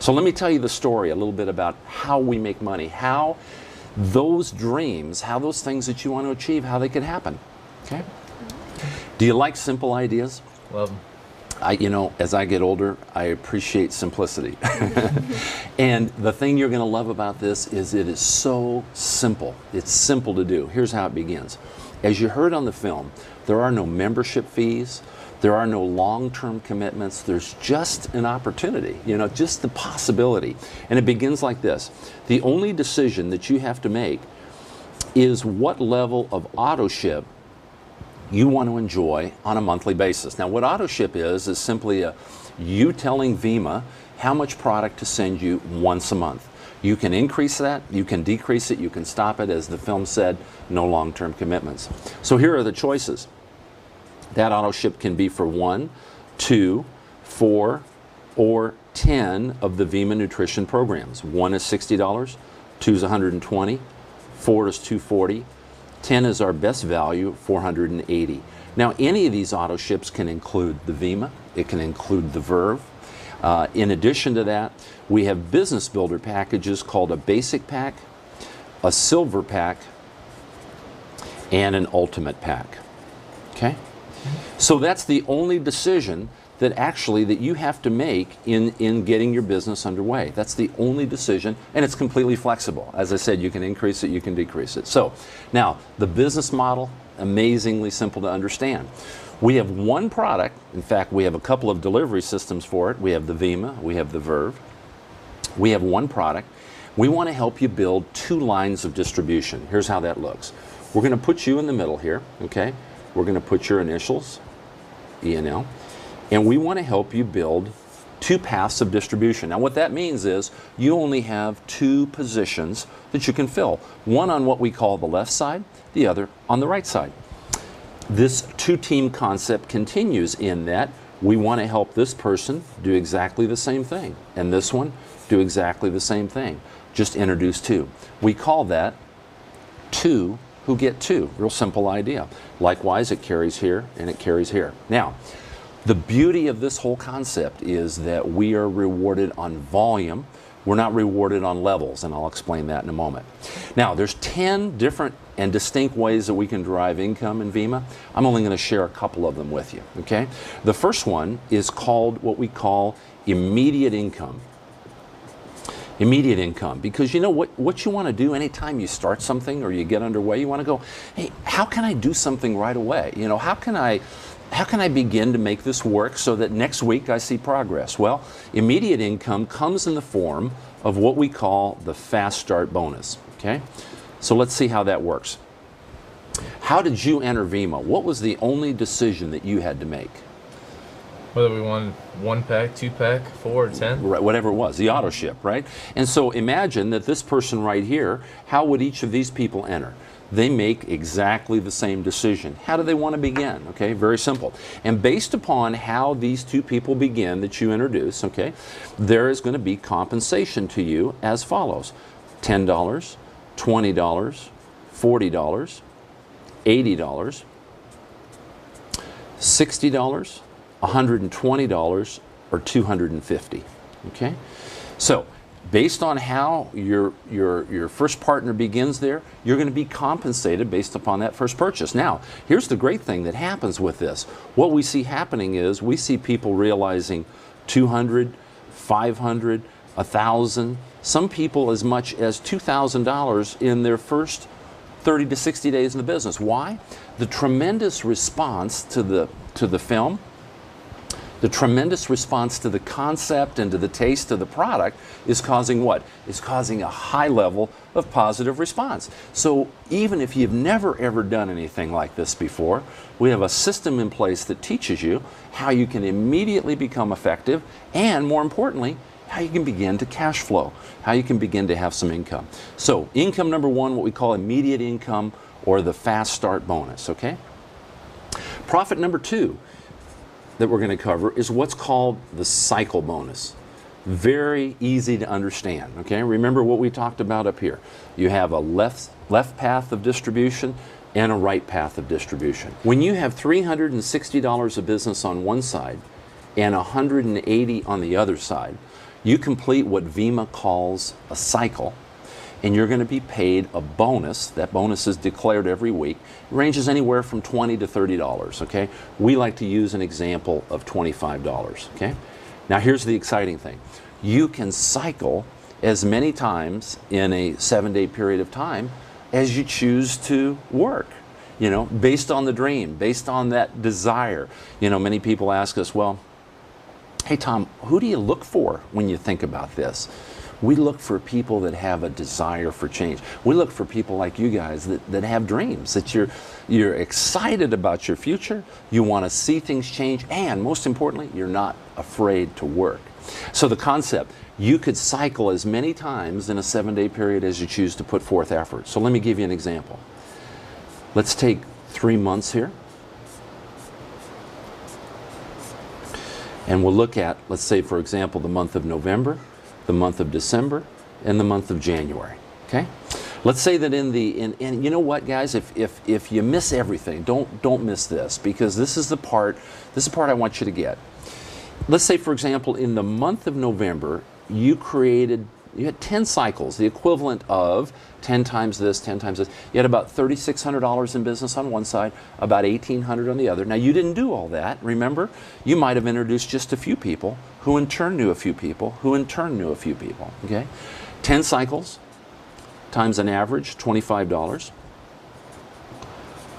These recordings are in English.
So let me tell you the story a little bit about how we make money, how those dreams, how those things that you want to achieve, how they can happen. Okay? Do you like simple ideas? Love them. As I get older, I appreciate simplicity. And the thing you're going to love about this is it is so simple. It's simple to do. Here's how it begins. As you heard on the film, there are no membership fees. There are no long-term commitments. There's just an opportunity, just the possibility. And it begins like this. The only decision that you have to make is what level of auto ship you want to enjoy on a monthly basis. Now, what auto ship is simply you telling Vima how much product to send you once a month. You can increase that, you can decrease it, you can stop it. As the film said, no long-term commitments. So here are the choices. That auto ship can be for 1, 2, 4, or 10 of the Vima nutrition programs. 1 is $60, 2 is $120, 4 is $240, 10 is our best value, $480. Now, any of these auto ships can include the Vima, it can include the Verve. In addition to that, we have business builder packages called a basic pack, a silver pack, and an ultimate pack. Okay? So that's the only decision that you have to make in getting your business underway. That's the only decision, and it's completely flexible. As I said, you can increase it, you can decrease it. So now, the business model, amazingly simple to understand. We have one product. In fact, we have a couple of delivery systems for it. We have the Vima, we have the Verve. We have one product. We want to help you build 2 lines of distribution. Here's how that looks. We're going to put you in the middle here, okay? We're going to put your initials, E&L, and we want to help you build 2 paths of distribution. Now, what that means is you only have 2 positions that you can fill. One on what we call the left side, the other on the right side. This 2-team concept continues in that we want to help this person do exactly the same thing, and this one do exactly the same thing. Just introduce 2. We call that 2 who get 2. Real simple idea. Likewise, it carries here and it carries here. Now, the beauty of this whole concept is that we are rewarded on volume. We're not rewarded on levels, and I'll explain that in a moment. Now, there's 10 different and distinct ways that we can derive income in Vima. I'm only going to share a couple of them with you, okay? The first one is called what we call immediate income. Immediate income, because what you want to do anytime you start something or you get underway, you want to go, hey, how can I do something right away? How can I begin to make this work so that next week I see progress? Well, immediate income comes in the form of what we call the fast start bonus, okay? So let's see how that works. How did you enter Vima? What was the only decision that you had to make? Whether we wanted 1 pack, 2 pack, 4, or 10? Right, whatever it was, the auto ship, right? And so imagine that this person right here, how would each of these people enter? They make exactly the same decision. How do they want to begin? Okay, very simple. And based upon how these 2 people begin that you introduce, okay, there is going to be compensation to you as follows. $10, $20, $40, $80, $60, $120, or $250. Okay, so based on how your first partner begins there, you're going to be compensated based upon that first purchase. Now, here's the great thing that happens with this. What we see happening is we see people realizing $200, $500, $1,000, some people as much as $2,000 in their first 30 to 60 days in the business. Why? The tremendous response to the film, the tremendous response to the concept and to the taste of the product is causing what? It's causing a high level of positive response. So even if you've never ever done anything like this before, we have a system in place that teaches you how you can immediately become effective, and more importantly, how you can begin to cash flow, how you can begin to have some income. So income number 1, what we call immediate income, or the fast start bonus, okay? Profit number 2 that we're going to cover is what's called the cycle bonus. Very easy to understand, okay? Remember what we talked about up here. You have a left path of distribution and a right path of distribution. When you have $360 of business on one side and $180 on the other side, You complete what Vima calls a cycle, and you're going to be paid a bonus. That bonus is declared every week. It ranges anywhere from $20 to $30, okay? We like to use an example of $25, okay? Now here's the exciting thing. You can cycle as many times in a 7-day period of time as you choose to work, you know, based on the dream, based on that desire. You know, many people ask us, well, hey Tom, who do you look for when you think about this? We look for people that have a desire for change. We look for people like you guys that have dreams, that you're excited about your future, you want to see things change, and most importantly, you're not afraid to work. So the concept, you could cycle as many times in a 7-day period as you choose to put forth effort. So let me give you an example. Let's take 3 months here. And we'll look at, let's say for example, the month of November, the month of December, and the month of January, okay? Let's say that and you know what, guys, if you miss everything, don't miss this, because this is the part I want you to get. Let's say, for example, in the month of November, you had 10 cycles, the equivalent of 10 times this, 10 times this. You had about $3,600 in business on one side, about $1,800 on the other. Now, you didn't do all that, remember? You might have introduced just a few people, who in turn knew a few people, who in turn knew a few people, okay? 10 cycles times an average, $25,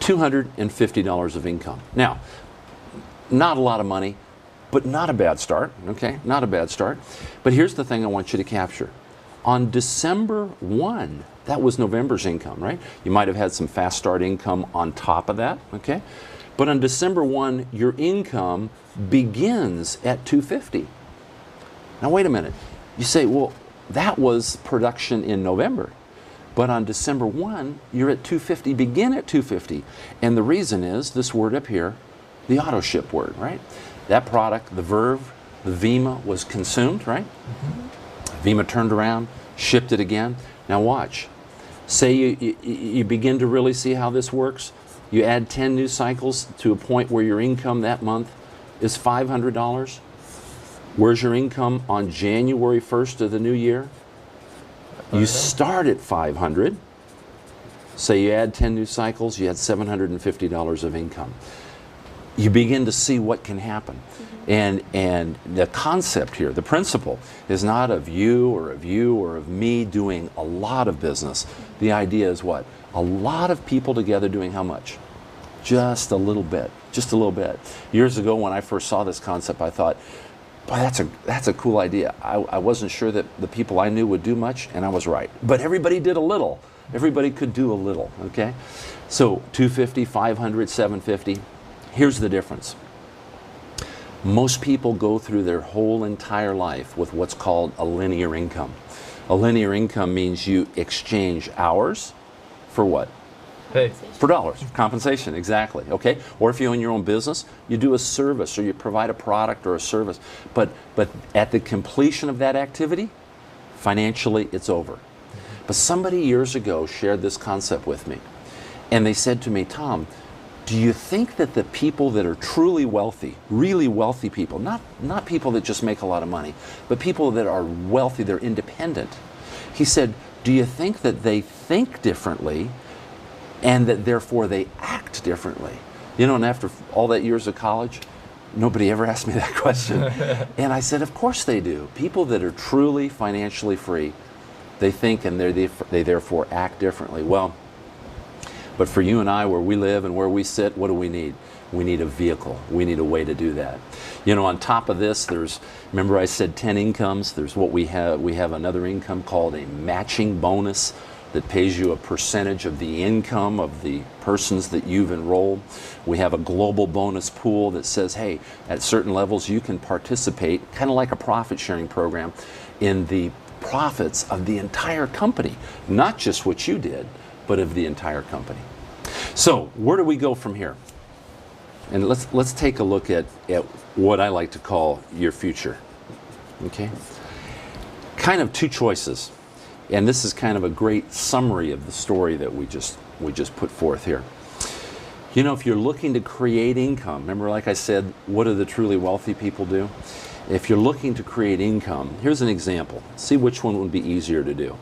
$250 of income. Now, not a lot of money, but not a bad start, okay? Not a bad start. But here's the thing I want you to capture. On December 1, that was November's income, right? You might have had some fast start income on top of that, okay? But on December 1, your income begins at $250. Now wait a minute. You say, well, that was production in November. But on December 1, you're at $250, begin at $250. And the reason is this word up here, the auto ship word, right? That product, the Verve, the Vima was consumed, right? Mm-hmm. Vima turned around, shipped it again. Now watch. Say you begin to really see how this works. You add 10 new cycles to a point where your income that month is $500. Where's your income on January 1st of the new year? You start at $500. Say you add 10 new cycles, you had $750 of income. You begin to see what can happen. Mm-hmm. And the concept here, the principle, is not of you or of me doing a lot of business. The idea is what? A lot of people together doing how much? Just a little bit. Just a little bit. Years ago when I first saw this concept, I thought, boy, that's a cool idea. I wasn't sure that the people I knew would do much, and I was right. But everybody did a little. Everybody could do a little, okay? So 250, 500, 750. Here's the difference. Most people go through their whole entire life with what's called a linear income. A linear income means you exchange hours for what? Pay. For dollars. Compensation, exactly. Okay? Or if you own your own business, you do a service or you provide a product or a service. But at the completion of that activity, financially, it's over. But somebody years ago shared this concept with me. And they said to me, Tom, do you think that the people that are truly wealthy, really wealthy people, not people that just make a lot of money, but people that are wealthy, they're independent. He said, do you think that they think differently and that therefore they act differently? You know, and after all that years of college, nobody ever asked me that question. And I said, of course they do. People that are truly financially free, they think and they therefore act differently. Well, but for you and I, where we live and where we sit, what do we need? We need a vehicle. We need a way to do that. You know, on top of this, remember I said 10 incomes? There's what we have. We have another income called a matching bonus that pays you a percentage of the income of the persons that you've enrolled. We have a global bonus pool that says, hey, at certain levels you can participate, kind of like a profit sharing program, in the profits of the entire company, not just what you did, but of the entire company. So where do we go from here? And let's take a look at what I like to call your future. Okay? Kind of two choices. And this is kind of a great summary of the story that we just put forth here. You know, if you're looking to create income, remember like I said, what do the truly wealthy people do? If you're looking to create income, here's an example. See which one would be easier to do.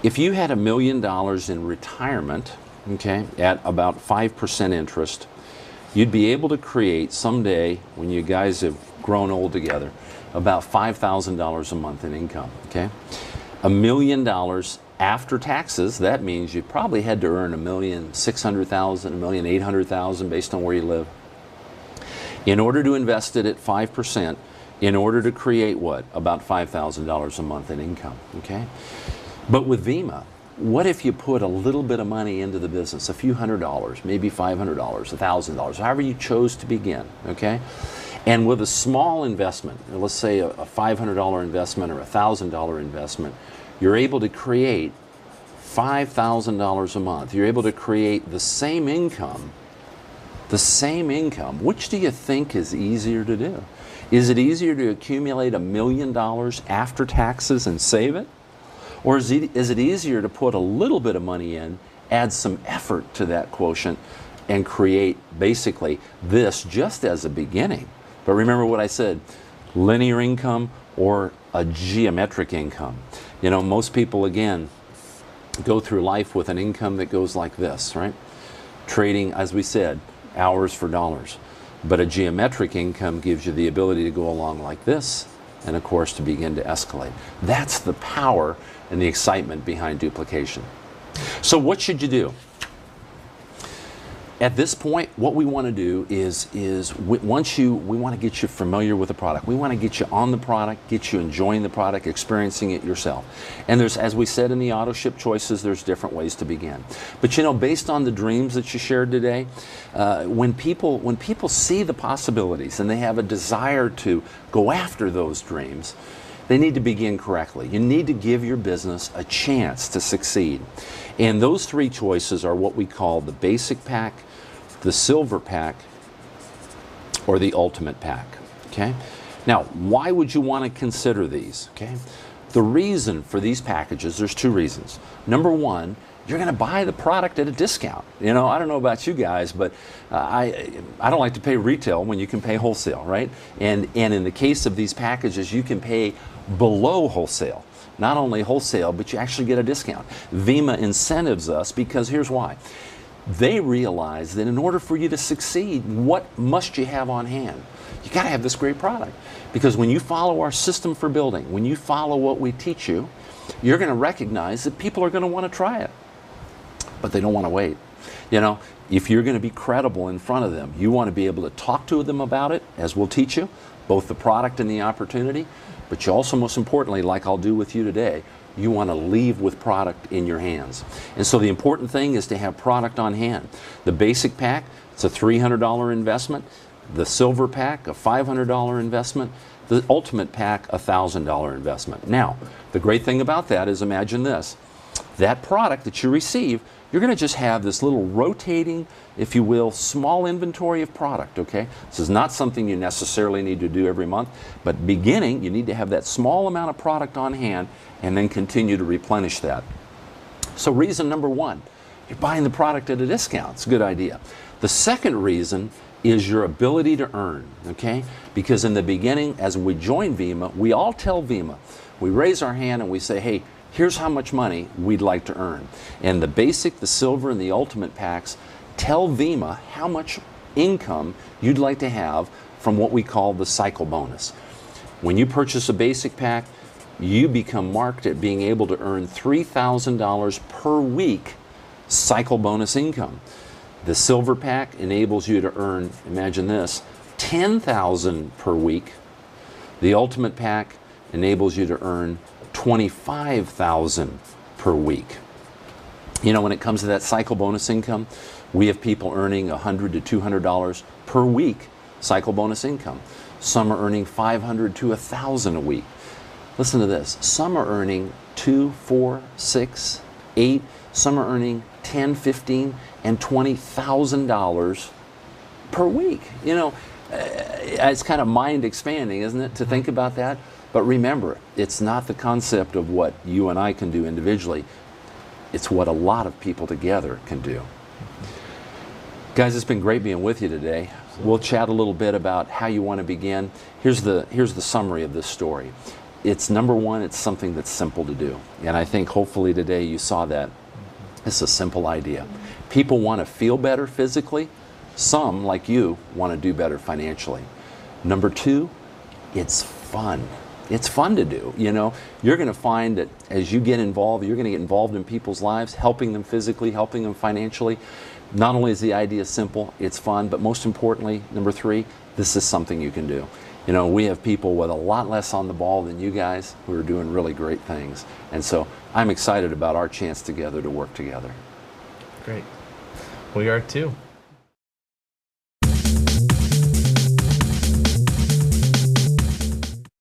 If you had $1 million in retirement, okay, at about 5% interest, you'd be able to create someday, when you guys have grown old together, about $5,000 a month in income, okay? $1 million after taxes, that means you probably had to earn $1,600,000, $1,800,000 based on where you live. In order to invest it at 5%, in order to create what? About $5,000 a month in income, okay? But with Vima, what if you put a little bit of money into the business, a few $100s, maybe $500, $1,000, however you chose to begin, okay? And with a small investment, let's say a $500 investment or a $1,000 investment, you're able to create $5,000 a month. You're able to create the same income. Which do you think is easier to do? Is it easier to accumulate $1 million after taxes and save it? Or is it easier to put a little bit of money in, add some effort to that quotient, and create basically this just as a beginning? But remember what I said, linear income or a geometric income. You know, most people, again, go through life with an income that goes like this, right? Trading, as we said, hours for dollars. But a geometric income gives you the ability to go along like this, and of course to begin to escalate. That's the power and the excitement behind duplication. So what should you do? At this point, what we want to do is we want to get you familiar with the product. We want to get you on the product, get you enjoying the product, experiencing it yourself. And there's, as we said in the auto ship choices, there's different ways to begin. But you know, based on the dreams that you shared today, when people see the possibilities and they have a desire to go after those dreams, they need to begin correctly. You need to give your business a chance to succeed. And those three choices are what we call the basic pack, the silver pack, or the ultimate pack, okay? Now, why would you want to consider these, okay? The reason for these packages, there's two reasons. Number one, you're going to buy the product at a discount. You know, I don't know about you guys, but I don't like to pay retail when you can pay wholesale, right? And in the case of these packages, you can pay below wholesale. Not only wholesale, but you actually get a discount. Vima incentives us because here's why. They realize that in order for you to succeed, what must you have on hand? You got to have this great product. Because when you follow our system for building, when you follow what we teach you, you're going to recognize that people are going to want to try it. But they don't want to wait. You know, if you're going to be credible in front of them, you want to be able to talk to them about it, as we'll teach you, both the product and the opportunity. But you also, most importantly, like I'll do with you today, you want to leave with product in your hands. And so the important thing is to have product on hand. The basic pack, it's a $300 investment. The silver pack, a $500 investment. The ultimate pack, a $1,000 investment. Now, the great thing about that is, imagine this. That product that you receive, you're going to just have this little rotating, if you will, small inventory of product, okay? This is not something you necessarily need to do every month, but beginning, you need to have that small amount of product on hand and then continue to replenish that. So reason number one, you're buying the product at a discount. It's a good idea. The second reason is your ability to earn, okay? Because in the beginning, as we join Vima, we all tell Vima, we raise our hand and we say, hey, here's how much money we'd like to earn. And the basic, the silver, and the ultimate packs tell Vima how much income you'd like to have from what we call the cycle bonus. When you purchase a basic pack, you become marked at being able to earn $3,000 per week cycle bonus income. The silver pack enables you to earn, imagine this, $10,000 per week. The ultimate pack enables you to earn $25,000 per week. You know, when it comes to that cycle bonus income, we have people earning $100 to $200 per week cycle bonus income. Some are earning $500 to $1,000 a week. Listen to this. Some are earning $2,000, $4,000, $6,000, $8,000. Some are earning $10,000, $15,000, and $20,000 per week. You know, it's kind of mind expanding, isn't it, to think about that? But remember, it's not the concept of what you and I can do individually. It's what a lot of people together can do. Guys, it's been great being with you today. We'll chat a little bit about how you want to begin. Here's the summary of this story. It's number one, it's something that's simple to do. And I think hopefully today you saw that. It's a simple idea. People want to feel better physically. Some, like you, want to do better financially. Number two, it's fun. It's fun to do. You know, you're going to find that as you get involved, you're going to get involved in people's lives, helping them physically, helping them financially. Not only is the idea simple, it's fun, but most importantly, number three, this is something you can do. You know, we have people with a lot less on the ball than you guys who are doing really great things. And so I'm excited about our chance together to work together. Great. We are too.